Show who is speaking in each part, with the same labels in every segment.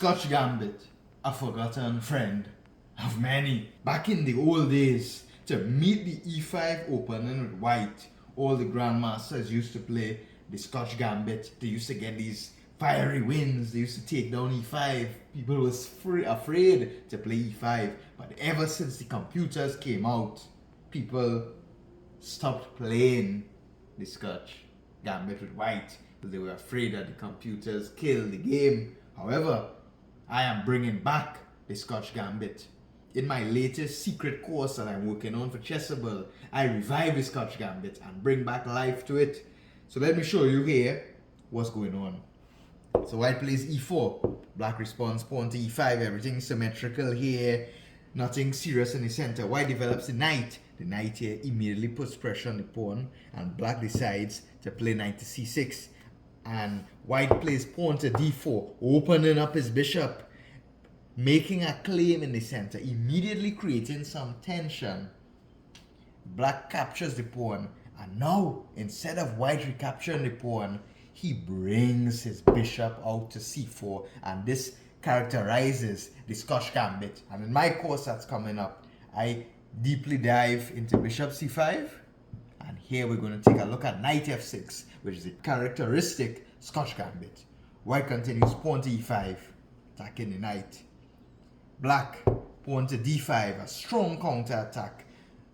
Speaker 1: Scotch Gambit, a forgotten friend of many. Back in the old days, to meet the e5 opening with white, all the grandmasters used to play the Scotch Gambit. They used to get these fiery wins. They used to take down e5. People was afraid to play e5. But ever since the computers came out, people stopped playing the Scotch Gambit with white because they were afraid that the computers killed the game. However, I am bringing back the Scotch Gambit. In my latest secret course that I'm working on for Chessable, I revive the Scotch Gambit and bring back life to it. So let me show you here what's going on. So white plays e4, black responds pawn to e5, everything symmetrical here, nothing serious in the center. White develops the knight. The knight here immediately puts pressure on the pawn, and black decides to play knight to c6. And white plays pawn to d4, opening up his bishop, making a claim in the center, immediately creating some tension. Black captures the pawn, and now instead of white recapturing the pawn, he brings his bishop out to c4, and this characterizes the Scotch Gambit. And in my course that's coming up, I deeply dive into bishop c5, and here we're going to take a look at knight f6, which is a characteristic Scotch Gambit. White continues pawn to e5, attacking the knight. Black pawn to d5, a strong counter attack.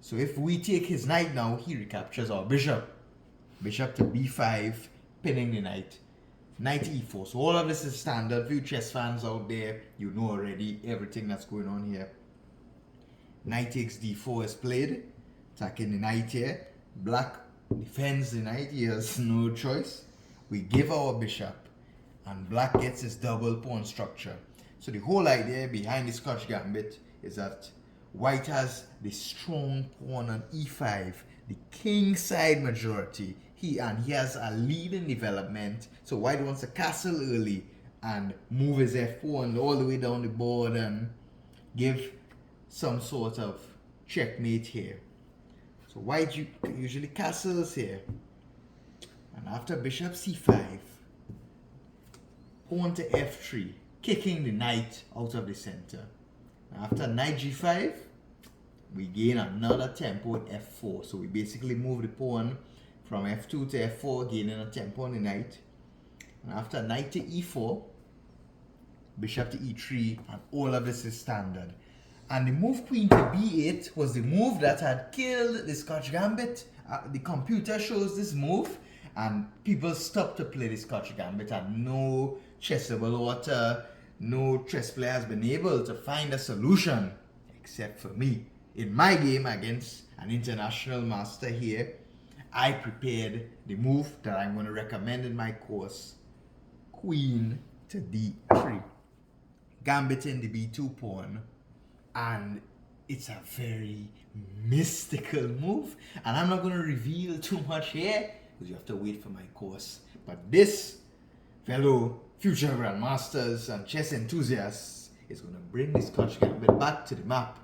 Speaker 1: So if we take his knight now, he recaptures our bishop. Bishop to b5, pinning the knight. Knight e4. So all of this is standard for you chess fans out there. You know already everything that's going on here. Knight takes d4 is played, attacking the knight here. Black defends the knight. He has no choice. We give our bishop, and black gets his double pawn structure. So the whole idea behind the Scotch Gambit is that white has the strong pawn on e5, the king side majority. He has a lead in development. So white wants to castle early and move his f4 all the way down the board and give some sort of checkmate here. So white usually castles here. And after bishop c5, pawn to f3, kicking the knight out of the center. After knight g5, we gain another tempo at f4. So we basically move the pawn from f2 to f4, gaining a tempo on the knight. And after knight to e4, bishop to e3, and all of this is standard. And the move queen to b8 was the move that had killed the Scotch Gambit. The computer shows this move, and people stopped to play the Scotch Gambit, and no chessable author, no chess player has been able to find a solution except for me. In my game against an international master here, I prepared the move that I'm going to recommend in my course. Queen to d3. Gambiting the b2 pawn. And it's a very mystical move. And I'm not going to reveal too much here because you have to wait for my course. But this, fellow future grandmasters and chess enthusiasts, is going to bring the Scotch Gambit back to the map.